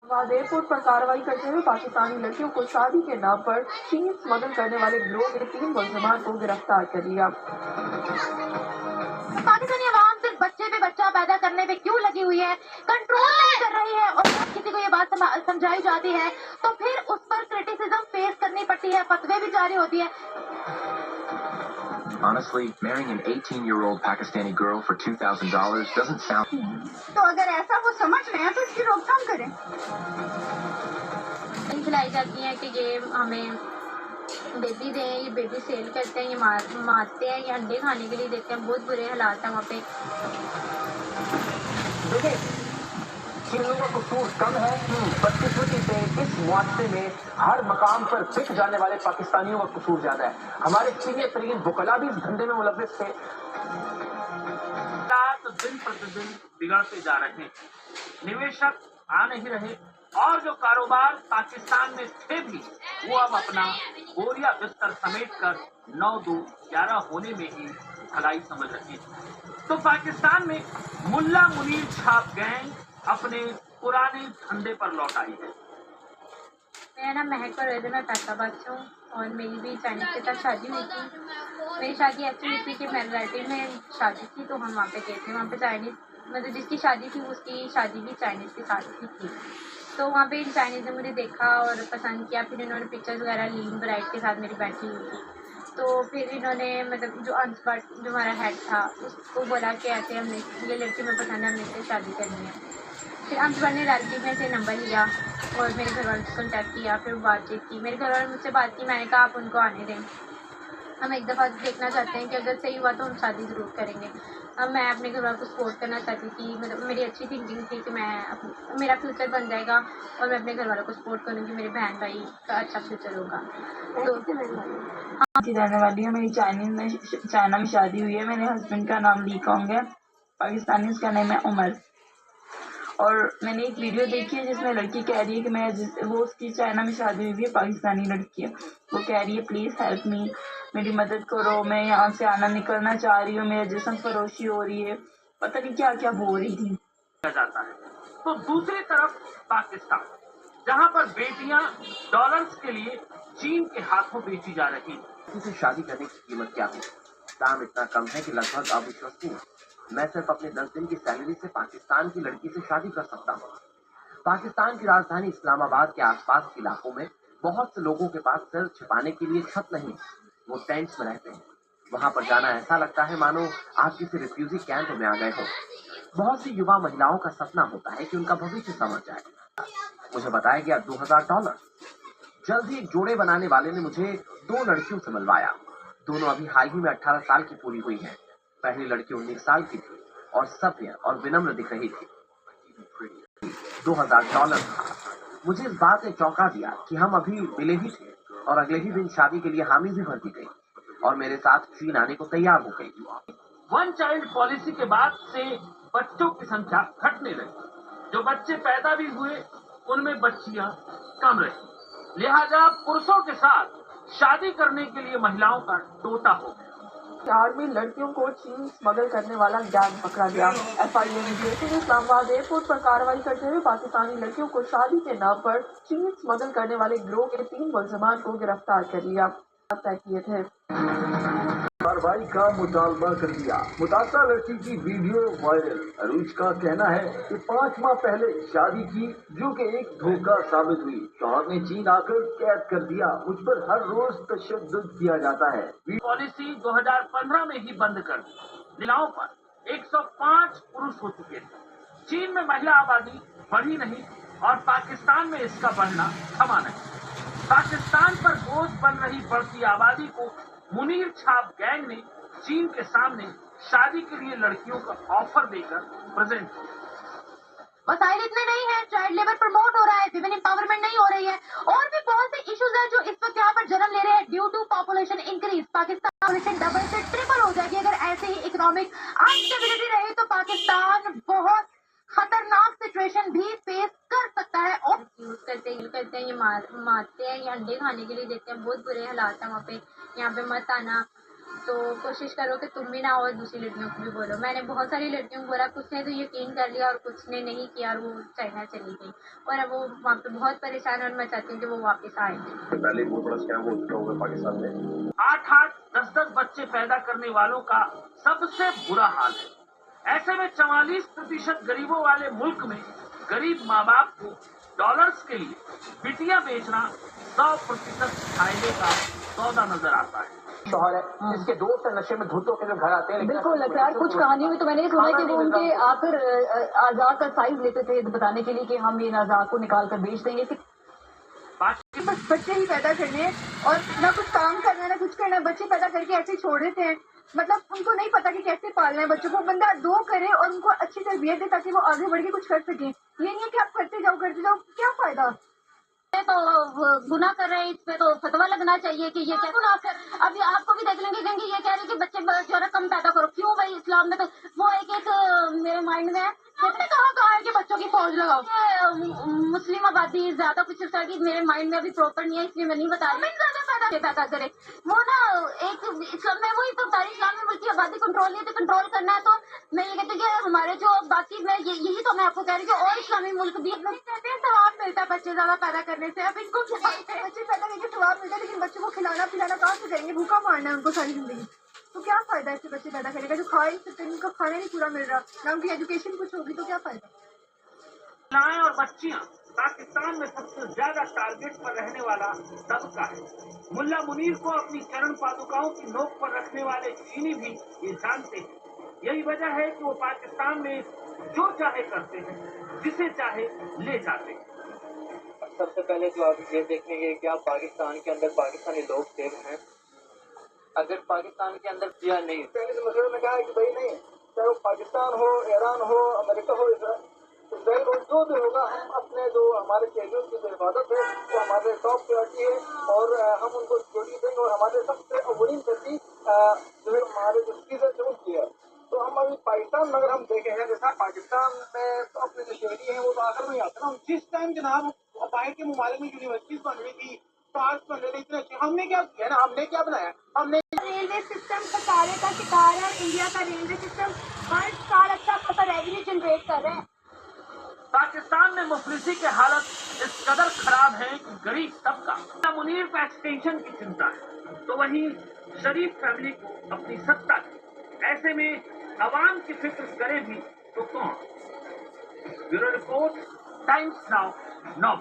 बाद एयरपोर्ट पर कार्रवाई करते हुए पाकिस्तानी लड़कियों को शादी के नाम पर चीन स्मगल करने वाले गिरोह के 3 मुलजमान को गिरफ्तार कर लिया। पाकिस्तानी अवाम सिर्फ बच्चे पे बच्चा पैदा करने पे क्यों लगी हुई है, कंट्रोल नहीं कर रही है, और जब किसी को ये बात समझाई जाती है तो फिर उस पर क्रिटिसिज्म फेस करनी पड़ती है, फतवे भी जारी होती है। Honestly, marrying an 18-year-old Pakistani girl for $2,000 doesn't sound... तो अगर ऐसा वो समझ रहे हैं तो इसकी रोकथाम करें। खिलाई जाती है कि ये हमें बेबी दें, ये बेबी सेल करते हैं, ये मारते हैं, ये अंडे खाने के लिए देते हैं। बहुत बुरे हालात हैं वहाँ पे। देखिए, चीनियों का कसूर कम है। बदकिस्मती से इस मुआशरे में हर मकाम पर बिक जाने वाले पाकिस्तानियों का कसूर ज्यादा है। हमारे सीनियर तरीन वकला भी इस धंधे में मुलव्विस थे। दिन प्रतिदिन बिगड़ते जा रहे हैं, निवेशक आ नहीं रहे, और जो कारोबार पाकिस्तान में थे भी वो अब अपना बोरिया बिस्तर समेटकर 9-2-11 होने में ही भलाई समझ रहे हैं। तो पाकिस्तान में मुल्ला मुनीर छाप गैंग अपने पुराने धंधे पर लौट आई है। मेरा नाम महक और मैं फैसलाबाद से हूँ, और मेरी भी चाइनीज के साथ शादी हुई थी। मेरी शादी ऐसी हुई थी कि मेरे रिलेटिव में शादी थी, तो हम वहाँ पे गए थे। वहाँ पे चाइनीज, मतलब जिसकी शादी थी उसकी शादी भी चाइनीज के साथ ही थी। तो वहाँ पे इन चाइनीज ने मुझे देखा और पसंद किया। फिर इन्होंने पिक्चर्स वगैरह ली, ब्राइड के साथ मेरी बैठी हुई थी। तो फिर इन्होंने, मतलब जो अनस्पॉट जो हमारा हेड था उसको बोला कि ऐसे हमने, ये लड़की में पसंद है, हमने इससे शादी करनी है। फिर अनस्पॉट ने लड़की में से नंबर लिया और मेरे घर वालों से कॉन्टैक्ट किया। फिर बातचीत की, मेरे घर वालों ने मुझसे बात की। मैंने कहा आप उनको आने दें, हम एक दफ़ा देखना चाहते हैं कि अगर सही हुआ तो हम शादी ज़रूर करेंगे। अब मैं अपने घर वालों को सपोर्ट करना चाहती थी, मतलब मेरी अच्छी थिंकिंग थी कि मेरा फ्यूचर बन जाएगा और मैं अपने घर वालों को सपोर्ट करूँगी, मेरे बहन भाई का अच्छा फ्यूचर होगा। तो रहने वाली है, मेरी चाइना में शादी हुई है। मेरे हस्बैंड का नाम ली कॉन्ग है, पाकिस्तानी, उसका नाम है उमर। और मैंने एक वीडियो देखी है जिसमें लड़की कह रही है कि वो उसकी चाइना में शादी हुई है, पाकिस्तानी लड़की है। वो कह रही है प्लीज़ हेल्प मी, मेरी मदद करो, मैं यहाँ से आना निकलना चाह रही हूँ, मेरा जिस्म फरोशी हो रही है, पता नहीं क्या क्या बोल रही थी। जाता है तो दूसरी तरफ पाकिस्तान, जहाँ पर बेटियां डॉलर्स के लिए चीन के हाथों बेची जा रही हैं। किसी से शादी करने की कीमत क्या है? दाम इतना कम है कि लगभग अविश्वसनीय। मैं सिर्फ अपने 10 दिन की सैलरी से पाकिस्तान की लड़की से शादी कर सकता हूँ। पाकिस्तान की राजधानी इस्लामाबाद के आसपास के इलाकों में बहुत से लोगों के पास सिर छिपाने के लिए छत नहीं, वो टेंट्स में रहते हैं। वहाँ पर जाना ऐसा लगता है मानो आप किसी रिफ्यूजी कैंप में आ गए हो। बहुत सी युवा महिलाओं का सपना होता है कि उनका भविष्य संवर जाए। मुझे बताया गया $2000। जल्द ही एक जोड़े बनाने वाले ने मुझे 2 लड़कियों से मिलवाया। दोनों अभी हाल ही में 18 साल की पूरी हुई हैं। पहली लड़की 19 साल की थी और सभ्य और विनम्र दिख रही थी। $2000 था। मुझे इस बात ने चौंका दिया कि हम अभी मिले ही थे, और अगले ही दिन शादी के लिए हामी भी भर दी गई और मेरे साथ चीन आने को तैयार हो गई। वन चाइल्ड पॉलिसी के बाद से बच्चों की संख्या घटने लगी। जो बच्चे पैदा भी हुए उनमें बच्चियां कम रही, लिहाजा पुरुषों के साथ शादी करने के लिए महिलाओं का टोटा हो गया। बिहार में लड़कियों को चीन स्मगल करने वाला गैंग पकड़ा गया। FIA ने इस्लामाबाद एयरपोर्ट पर कार्रवाई करते हुए पाकिस्तानी लड़कियों को शादी के नाम पर चीन स्मगल करने वाले गिरोह के 3 मुलजमान को गिरफ्तार कर लिया। तय किए थे, कार्रवाई का मुतालबा कर दिया। मुतासरा लड़की की वीडियो वायरल। अरूज का कहना है कि 5 माह पहले शादी की, जो कि एक धोखा साबित हुई। शौहर ने चीन आकर कैद कर दिया। मुझ पर हर रोज तशद्दुद किया जाता है। पॉलिसी 2015 में ही बंद कर दी। महिलाओं पर 105 पुरुष हो चुके थे। चीन में महिला आबादी बढ़ी नहीं और पाकिस्तान में इसका बढ़ना थमा नहीं। पाकिस्तान पर बोझ बन रही बढ़ती आबादी को मुनीर छाप गैंग ने चीन के सामने शादी के लिए लड़कियों का ऑफर देकर प्रेजेंट किया। वसाइल इतने नहीं है, चाइल्ड लेबर प्रमोट हो रहा है, विमेन एम्पावरमेंट नहीं हो रही है, और भी बहुत से इश्यूज हैं जो इस वक्त यहाँ पर जन्म ले रहे हैं। Due to population increase, Pakistan population double से ट्रिपल हो जाएगी। अगर ऐसे ही इकोनॉमिक अनस्टेबिलिटी रही तो पाकिस्तान बहुत खतरनाक सिचुएशन भी फेस कर सकता है। और यूज करते हैं, ये मारते हैं, ये अंडे खाने के लिए देते हैं। बहुत बुरे हालात हैं वहाँ पे, यहाँ पे मत आना। तो कोशिश करो कि तुम भी ना और दूसरी लड़कियों को भी बोलो। मैंने बहुत सारी लड़कियों को बोला, कुछ ने तो यकीन कर लिया और कुछ ने नहीं किया और वो चाइना चली गई और अब वो वहाँ पे बहुत परेशान है और मैं चाहती हूँ कि वो वापस आए। पहले बहुत बड़ा स्कैम हो चुका होगा पाकिस्तान में। 8-8, 10-10 बच्चे पैदा करने वालों का सबसे बुरा हाल है। ऐसे में 44% गरीबों वाले मुल्क में गरीब माँ बाप को डॉलर्स के लिए बिटियां बेचना 100% फायदे का सौदा नजर आता है। शोहर है जिसके दोस्त नशे में धुतों के जो घर आते हैं, बिल्कुल खैर कुछ कहानियों में तो मैंने ये सुना है कि वो उनके आखिर आज़ाद का साइज लेते थे बताने के लिए कि हम ये आज़ाद को निकाल कर बेच देंगे। बस बच्चे ही पैदा करने हैं और ना कुछ काम करना है ना कुछ करना है, बच्चे पैदा करके ऐसे ही छोड़ देते हैं। मतलब उनको नहीं पता कि कैसे पालना है बच्चों को। बंदा दो करे और उनको अच्छी तरबियत दे ताकि वो आगे बढ़ के कुछ कर सके। ये नहीं है कि आप करते जाओ क्या फायदा। तो गुनाह कर रहे हैं, इस पे तो फतवा लगना चाहिए कि ये क्या गुनाह कर। अभी आपको भी देख लेंगे कहेंगे ये कह रहे हैं कि बच्चे जो है कम पैदा करो। क्यों भाई, इस्लाम में तो वो एक मेरे माइंड में है, किसने कहा है कि बच्चों की फौज लगाओ। मुस्लिम आबादी ज्यादा कुछ इस तरह की मेरे माइंड में अभी प्रॉपर नहीं है, इसलिए मैं नहीं बता रही। ज्यादा पैदा करे वो ना एक इस्लाम में वही तो सारी इस्लामी मुल्क की आबादी कंट्रोल नहीं है, तो कंट्रोल करना है। तो मैं ये कहती हूँ कि हमारे जो बाकी मैं यही तो मैं आपको कह रही हूँ और इस्लामी मुल्क भी कहते हैं सवाब मिलता है बच्चे ज्यादा पैदा करने से। अब इनको बच्चे पैदा करके सवाब मिलता है लेकिन बच्चों को खिलाना पिलाना कहाँ से करेंगे। भूखा मारना है उनको सारी जिंदगी। तो क्या फायदा ऐसे बच्चे पैदा करने का जो खा ही सकते हैं, उनका खाना नहीं पूरा मिल रहा ना उनकी एजुकेशन कुछ होगी तो क्या फायदा। महिलाएं और बच्चियां पाकिस्तान में सबसे ज्यादा टारगेट पर रहने वाला तबका है। मुल्ला मुनीर को अपनी चरण पादुकाओं की नोक पर रखने वाले चीनी भी ये जानते हैं। यही वजह है कि वो पाकिस्तान में जो चाहे करते हैं, जिसे चाहे ले जाते हैं। सबसे पहले तो आप ये देखेंगे कि आप पाकिस्तान के अंदर पाकिस्तानी लोग सेफ हैं। अगर पाकिस्तान के अंदर या नहीं, पहले मसले में कहा है कि भाई नहीं, चाहे वो पाकिस्तान हो, ईरान हो, अमेरिका हो, इसराइल हो, जो भी होगा, हम अपने जो हमारे शहरियों की जो हिफाजत है वो हमारे टॉप प्रायोरिटी है और हम उनको सिक्योरिटी देंगे और हमारे सबसे अवलीन तरजीह जो है हमारे जो सिटीजन है उनकी है। तो हम अभी पाकिस्तान में अगर हम देखें जैसा पाकिस्तान में तो अपने जो शहरी हैं वो तो आखिर में आते हैं ना। जिस टाइम जनाब बाहर के ममालिक में यूनिवर्सिटीज बन रही थी, पार्क बन रहे थे, इतने अच्छे, हमने क्या किया ना, हमने क्या बनाया, हमने रेलवे सिस्टम खसारे का शिकार है और इंडिया का रेलवे सिस्टम हर साल अच्छा खासा रेवेन्यू जनरेट कर रहे हैं। पाकिस्तान में मुफलिसी की हालत इस कदर खराब है कि गरीब तबका मुनीर का एक्सटेंशन की चिंता है, तो वहीं शरीफ फैमिली को अपनी सत्ता की। ऐसे में अवाम की फिक्र करे भी तो कौन। ब्यूरो रिपोर्ट, टाइम्स नाउ, नौ।